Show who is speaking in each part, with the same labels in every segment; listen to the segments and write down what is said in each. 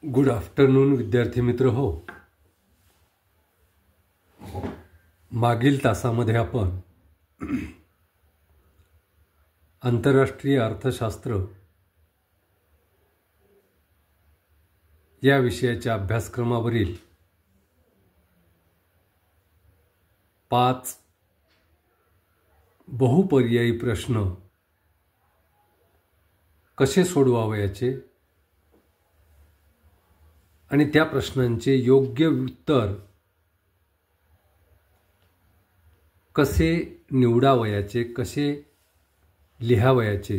Speaker 1: Good afternoon विद्यार्थी मित्र हो. मागील तासामध्ये आपण आंतरराष्ट्रीय अर्थशास्त्र या विषयाच्या अभ्यासक्रमावरील 5 बहुपर्यायी प्रश्न कसे सोडवावयाचे आणि त्या प्रश्नांचे योग्य उत्तर कसे निवडावयाचे, कसे लिहावयाचे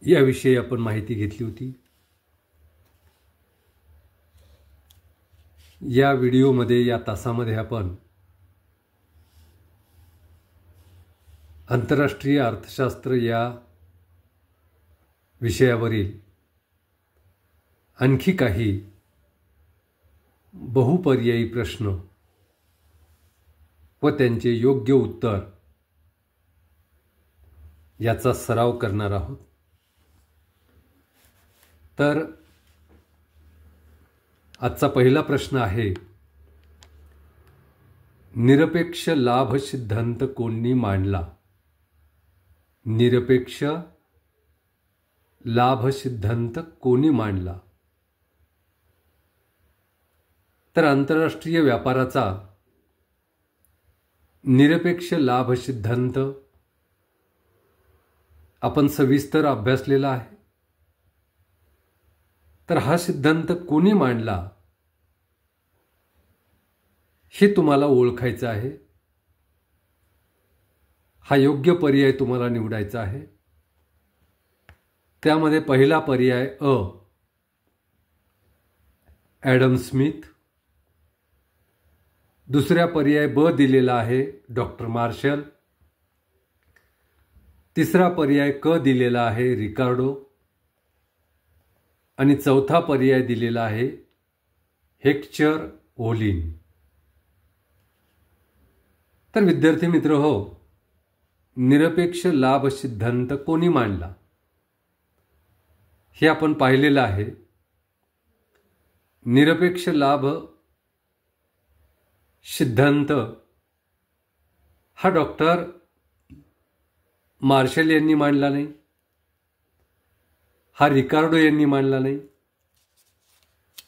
Speaker 1: याविषयी आपण माहिती घेतली होती. या व्हिडिओमध्ये, या तासामध्ये आपण आंतरराष्ट्रीय अर्थशास्त्र या विषयावरील आणखी काही बहुपर्यायी प्रश्न व त्यांचे योग्य उत्तर याचा सराव करणार आहोत. तर आजचा पहिला प्रश्न आहे, निरपेक्ष लाभ सिद्धांत कोणी मांडला? निरपेक्ष लाभ सिद्धांत कोणी मांडला? तर आंतरराष्ट्रीय व्यापाराचा निरपेक्ष लाभ सिद्धांत आपण सविस्तर अभ्यासलेला आहे. तर हा सिद्धांत कोणी मांडला हे तुम्हाला ओळखायचं आहे. हा योग्य पर्याय तुम्हाला निवडायचा आहे. त्यामध्ये पहिला पर्याय ॲडम स्मिथ, दुसरा पर्याय ब दिलेला आहे डॉक्टर मार्शल, तिसरा पर्याय क दिलेला आहे रिकार्डो आणि चौथा पर्याय दिलेला आहे हेक्चर ओलिन. तर विद्यार्थी मित्र हो, निरपेक्ष लाभ सिद्धांत कोणी मांडला हे आपण पाहिलेलं आहे. निरपेक्ष लाभ सिद्धांत हा डॉक्टर मार्शल यांनी मांडला नाही, हा रिकार्डो यांनी मांडला नाही,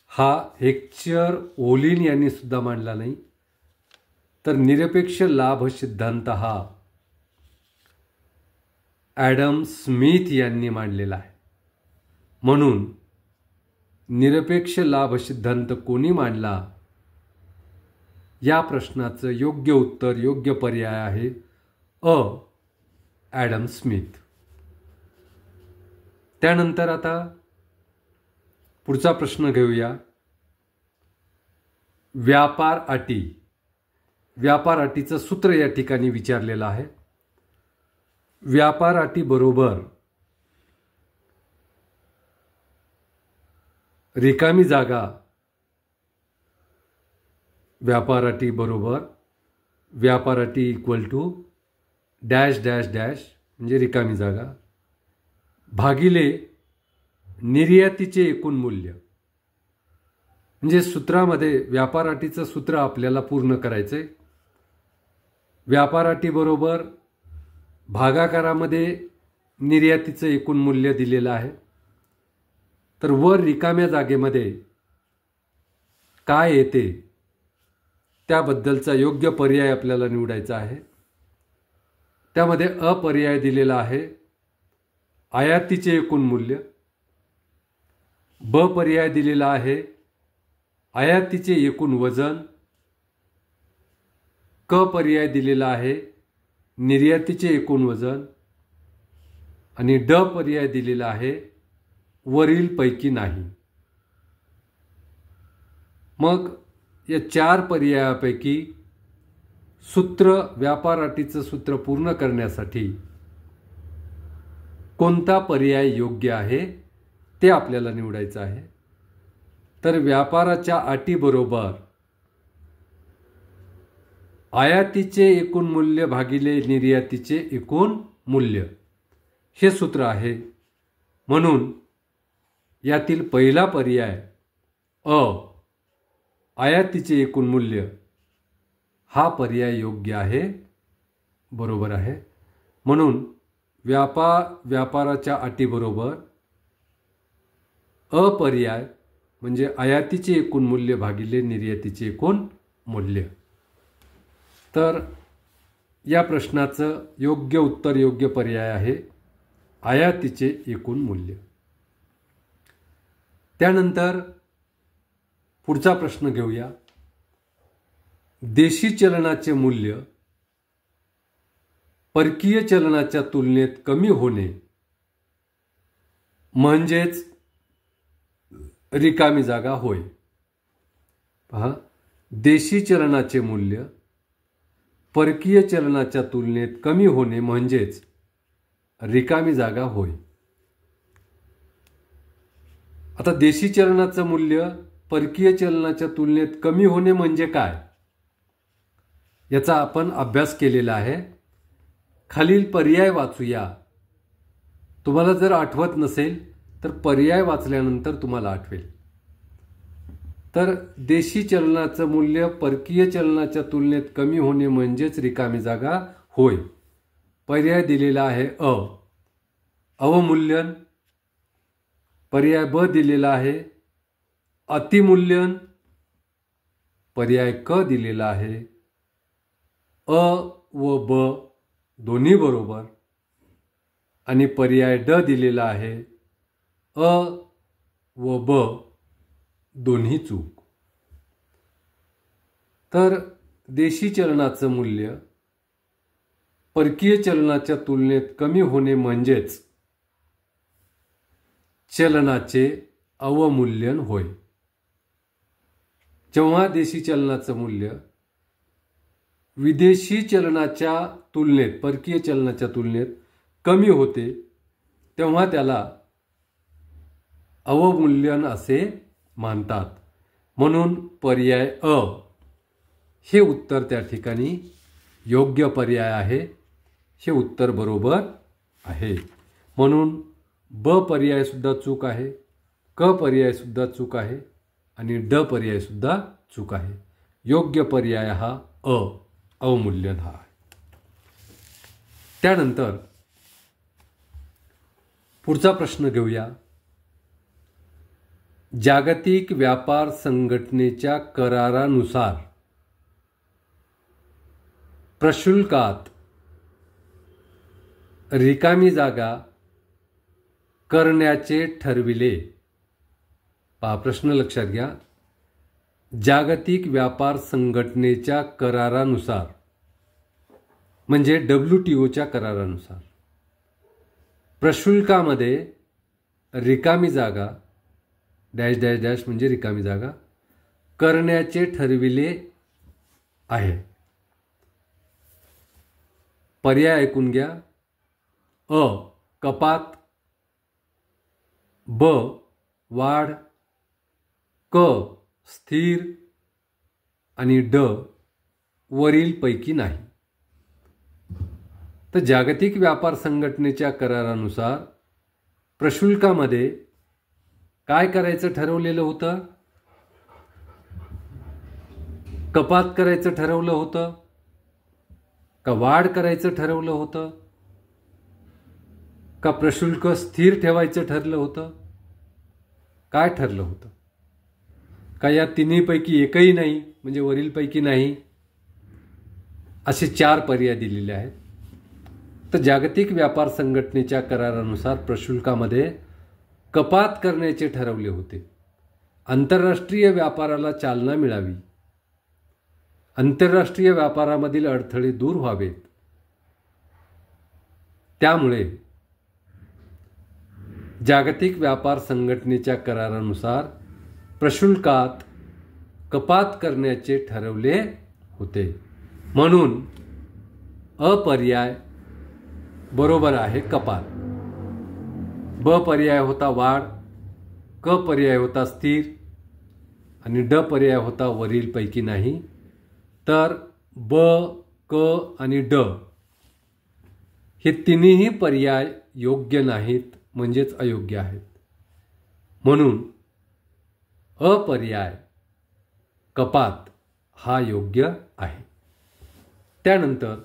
Speaker 1: हा हेक्चर ओलिन यांनी सुद्धा मांडला नाही. तर निरपेक्ष लाभ सिद्धांत हा ॲडम स्मिथ यांनी मांडलेला आहे. म्हणून निरपेक्ष लाभ सिद्धांत कोणी मांडला या प्रश्नाचं योग्य उत्तर, योग्य पर्याय आहे ॲडम स्मिथ. त्यानंतर आता पुढचा प्रश्न घेऊया. व्यापार अटी. व्यापार अटीचं सूत्र या ठिकाणी विचारलेलं आहे. व्यापार अटी बरोबर रिकामी जागा, व्यापार अटी बरोबर व्यापार अटी equal to dash dash dash म्हणजे रिकामी जागा भागिले निर्यातीचे एकूण मूल्य. म्हणजे सूत्रामध्ये व्यापार अटीचं सूत्र आपल्याला पूर्ण करायचंय. व्यापार अटी बरोबर भागाकारामध्ये निर्यातीचं एकूण मूल्य दिलेलं आहे. तर वर रिकाम्या जागेमध्ये काय येते त्याबद्दलचा योग्य पर्याय आपल्याला निवडायचा आहे. त्यामध्ये पर्याय दिलेला आहे आयातीचे एकूण मूल्य, ब पर्याय दिलेला आहे आयातीचे एकूण वजन, क पर्याय दिलेला आहे निर्यातीचे एकूण वजन आणि ड पर्याय दिलेला आहे वरील पैकी नाही. मग या 4 पर्यायापैकी सूत्र, व्यापार अटीचं सूत्र पूर्ण करण्यासाठी कोणता पर्याय योग्य आहे ते आपल्याला निवडायचं आहे. तर व्यापाराच्या अटीबरोबर आयातीचे एकूण मूल्य भागिले निर्यातीचे एकूण मूल्य हे सूत्र आहे. म्हणून यातील पहिला पर्याय अ आयातीचे एकूण मूल्य हा पर्याय योग्य आहे, बरोबर आहे. म्हणून व्यापाराच्या अटीबरोबर अपर्याय म्हणजे आयातीचे एकूण मूल्य भागिले निर्यातीचे एकूण मूल्य. तर या प्रश्नाचं योग्य उत्तर, योग्य पर्याय आहे आयातीचे एकूण मूल्य. त्यानंतर पुढचा प्रश्न घेऊया. देशी चलनाचे मूल्य परकीय चलनाच्या तुलनेत कमी होणे म्हणजेच रिकामी जागा होय. पहा, देशी चलनाचे मूल्य परकीय चलनाच्या तुलनेत कमी होणे म्हणजेच रिकामी जागा होय. आता देशी चलनाचं मूल्य परकीय चलनाच्या तुलनेत कमी होणे म्हणजे काय, याचा आपण अभ्यास केलेला आहे. खालील पर्याय वाचूया. तुम्हाला जर आठवत नसेल तर पर्याय वाचल्यानंतर तुम्हाला आठवेल. तर देशी चलनाचं मूल्य परकीय चलनाच्या तुलनेत कमी होणे म्हणजेच रिकामी जागा होय. पर्याय दिलेला आहे अ अवमूल्यन, पर्याय ब दिलेला आहे अतिमूल्यन, पर्याय क दिलेला आहे अ व ब दोन्ही बरोबर, आणि पर्याय ड दिलेला आहे अ व ब दोन्ही चूक. तर देशी चलनाचं मूल्य परकीय चलनाच्या तुलनेत कमी होणे म्हणजेच चलनाचे अवमूल्यन होय. जेव्हा देशी चलनाचं मूल्य विदेशी चलनाच्या तुलनेत, परकीय चलनाच्या तुलनेत कमी होते तेव्हा त्याला अवमूल्यन असे मानतात. म्हणून पर्याय अ हे उत्तर त्या ठिकाणी योग्य पर्याय आहे. हे उत्तर बरोबर आहे. म्हणून ब पर्याय सुद्धा चूक आहे, क पर्याय सुद्धा चूक आहे आणि ड पर्याय सुद्धा चूक आहे. योग्य पर्याय हा अवमूल्यन हा आहे. त्यानंतर पुढचा प्रश्न घेऊया. जागतिक व्यापार संघटनेच्या करारानुसार प्रशुल्कात रिकामी जागा करण्याचे ठरविले. पहा, प्रश्न लक्षात घ्या. जागतिक व्यापार संघटनेच्या करारानुसार म्हणजे WTOच्या करारानुसार प्रशुल्कामध्ये रिकामी जागा डॅश डॅश डॅश म्हणजे रिकामी जागा करण्याचे ठरविले आहे. पर्याय ऐकून घ्या. अ कपात, ब वाढ, क स्थिर आणि ड वरील पैकी नाही. तर जागतिक व्यापार संघटनेच्या करारानुसार प्रशुल्कामध्ये काय करायचं ठरवलेलं होतं? कपात करायचं ठरवलं होतं का वाढ करायचं ठरवलं होतं का प्रशुल्क स्थिर ठेवायचं ठरलं होतं? काय ठरलं होतं? का या तिन्हीपैकी एकही नाही म्हणजे वरीलपैकी नाही? असे 4 पर्याय दिलेले आहेत. तर जागतिक व्यापार संघटनेच्या करारानुसार प्रशुल्कामध्ये कपात करण्याचे ठरवले होते. आंतरराष्ट्रीय व्यापाराला चालना मिळावी, आंतरराष्ट्रीय व्यापारामधील अडथळे दूर व्हावेत, त्यामुळे जागतिक व्यापार संघटनेच्या करारानुसार प्रशुल्कात कपात करण्याचे ठरवले होते. म्हणून अपर्याय बरोबर आहे कपात. ब पर्याय होता वाढ, क पर्याय होता स्थिर आणि ड पर्याय होता वरीलपैकी नाही. तर ब, क आणि ड हे तिन्ही पर्याय योग्य नाहीत म्हणजेच अयोग्य आहेत. म्हणून अपर्याय कपात हा योग्य आहे. त्यानंतर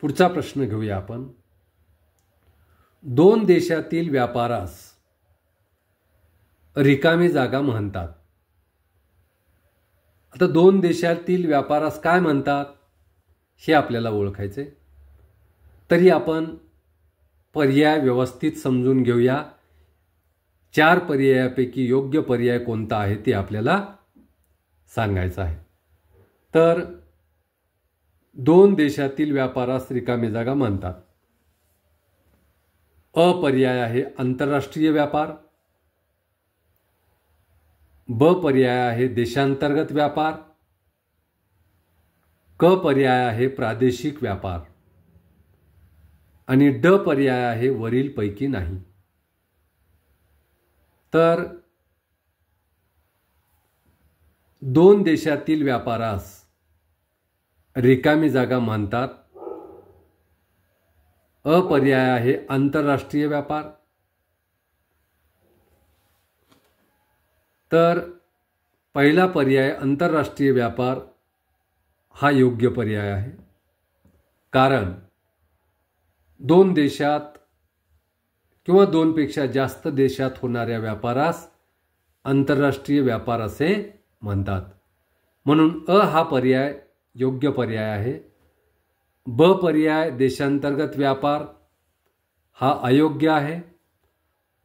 Speaker 1: पुढचा प्रश्न घेऊया आपण. दोन देशातील व्यापारास रिकामी जागा म्हणतात. आता दोन देशातील व्यापारास काय म्हणतात हे आपल्याला ओळखायचे. तरी आपण पर्याय व्यवस्थित समजून घेऊया. 4 पर्यायापैकी योग्य पर्याय कोणता आहे ते आपल्याला सांगायचं आहे. तर दोन देशातील व्यापारास रिकामी जागा म्हणतात. अ पर्याय आहे आंतरराष्ट्रीय व्यापार. ब पर्याय आहे देशांतर्गत व्यापार. क पर्याय आहे प्रादेशिक व्यापार आणि ड पर्याय आहे वरील पैकी नाही. तर दोन देशातील व्यापारास रिकामी जागा म्हणतात. अ पर्याय आहे आंतरराष्ट्रीय व्यापार. तर पहिला पर्याय आंतरराष्ट्रीय व्यापार हा योग्य पर्याय आहे. कारण दोन देशात किंवा दोनपेक्षा जास्त देशात होणाऱ्या व्यापारास आंतरराष्ट्रीय व्यापार असे म्हणतात. म्हणून अ हा पर्याय योग्य पर्याय आहे. ब पर्याय देशांतर्गत व्यापार हा अयोग्य आहे.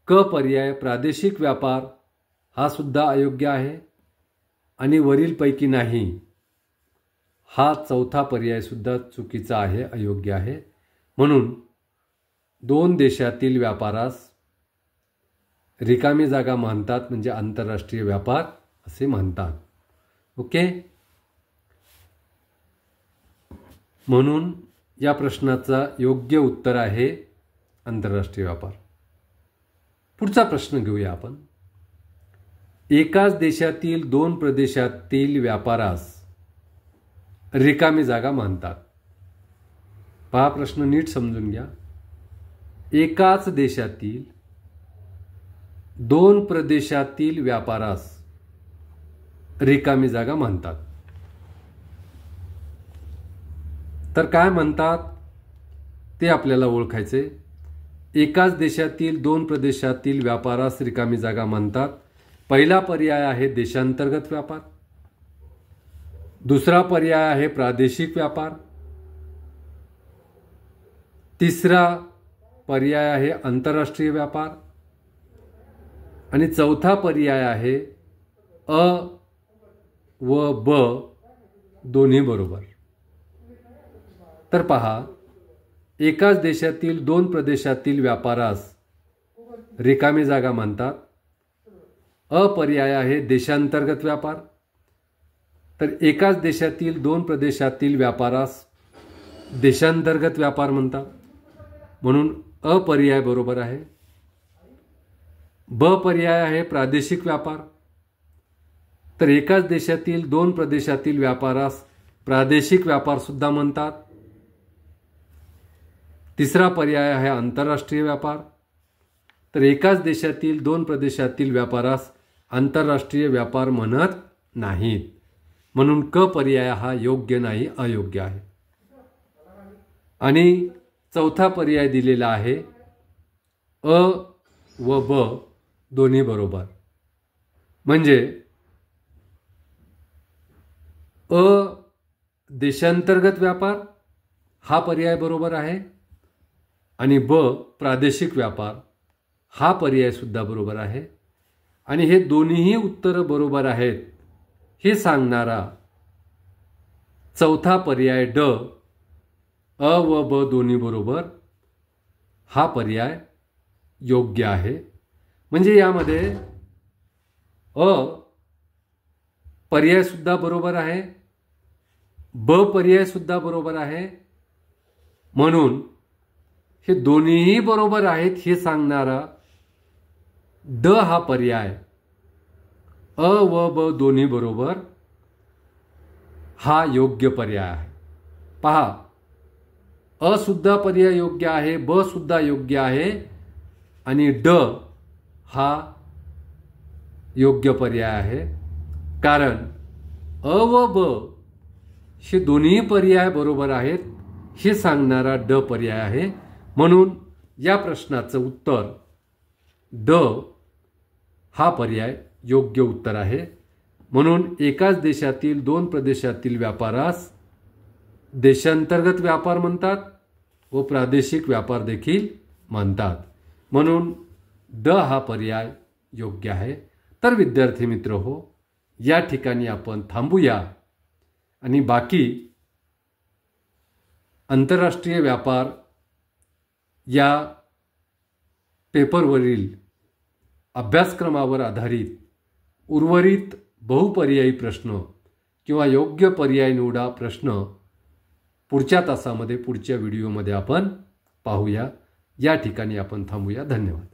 Speaker 1: क पर्याय प्रादेशिक व्यापार हा सुद्धा अयोग्य आहे. आणि वरीलपैकी नाही हा चौथा पर्याय सुद्धा चुकीचा आहे, अयोग्य आहे. म्हणून दोन देशातील व्यापारास रिकामी जागा म्हणतात म्हणजे आंतरराष्ट्रीय व्यापार असे म्हणतात. ओके. म्हणून या प्रश्नाचा योग्य उत्तर आहे आंतरराष्ट्रीय व्यापार. पुढचा प्रश्न घेऊया आपण. एकाच देशातील दोन प्रदेशातील व्यापारास रिकामी जागा म्हणतात. पहा प्रश्न नीट समजून घ्या. एकाच देशातील दोन प्रदेशातील व्यापारास रिकामी जागा म्हणतात. तर काय म्हणतात ते आपल्याला ओळखायचे. एकाच देशातील दोन प्रदेशातील व्यापारास रिकामी जागा म्हणतात. पहिला पर्याय आहे देशांतर्गत व्यापार. दुसरा पर्याय आहे प्रादेशिक व्यापार. तिसरा पर्याय आहे आंतरराष्ट्रीय व्यापार आणि चौथा पर्याय आहे अ व ब दोन्ही बरोबर. तर पहा, एकाच देशातील दोन प्रदेशातील व्यापारास रिकामी जागा म्हणतात. अ पर्याय आहे देशांतर्गत व्यापार. तर एकाच देशातील दोन प्रदेशातील व्यापारास देशांतर्गत व्यापार म्हणतात. म्हणून अ पर्याय बरोबर आहे. ब पर्याय आहे प्रादेशिक व्यापार. तर एकाच देशातील दोन प्रदेशातील व्यापारास प्रादेशिक व्यापार सुद्धा म्हणतात. तिसरा पर्याय आहे आंतरराष्ट्रीय व्यापार. तर एकाच देशातील दोन प्रदेशातील व्यापारास आंतरराष्ट्रीय व्यापार म्हणत नाहीत. म्हणून क पर्याय हा योग्य नाही, अयोग्य आहे. आणि चौथा पर्याय दिलेला आहे अ व ब दोन्ही बरोबर. म्हणजे अ देशांतर्गत व्यापार हा पर्याय बरोबर आहे आणि ब प्रादेशिक व्यापार हा पर्याय सुद्धा बरोबर आहे. आणि हे दोन्हीही उत्तरं बरोबर आहेत हे सांगणारा चौथा पर्याय ड अ व ब दोन्ही बरोबर हा पर्याय योग्य आहे. म्हणजे यामध्ये अ पर्याय सुद्धा बरोबर आहे, ब पर्याय सुद्धा बरोबर आहे. म्हणून हे दोन्हीही बरोबर आहेत हे सांगणारा ड हा पर्याय अ व ब दोन्ही बरोबर हा योग्य पर्याय आहे. पहा, अ सुद्धा पर्याय योग्य आहे, ब सुद्धा योग्य आहे आणि ड हा योग्य पर्याय आहे, कारण अ व ब हे दोन्ही पर्याय बरोबर आहेत हे सांगणारा ड पर्याय आहे. म्हणून या प्रश्नाचं उत्तर ड हा पर्याय योग्य उत्तर आहे. म्हणून एकाच देशातील दोन प्रदेशातील व्यापारास देशांतर्गत व्यापार म्हणतात व प्रादेशिक व्यापार देखील म्हणतात. म्हणून ड हा पर्याय योग्य आहे. तर विद्यार्थी मित्र हो, या ठिकाणी आपण थांबूया आणि बाकी आंतरराष्ट्रीय व्यापार या पेपरवरील अभ्यासक्रमावर आधारित उर्वरित बहुपर्यायी प्रश्न किंवा योग्य पर्याय निवडा प्रश्न पुढच्या तासामध्ये पुढच्या व्हिडिओमध्ये आपण पाहूया. या ठिकाणी आपण थांबूया. धन्यवाद.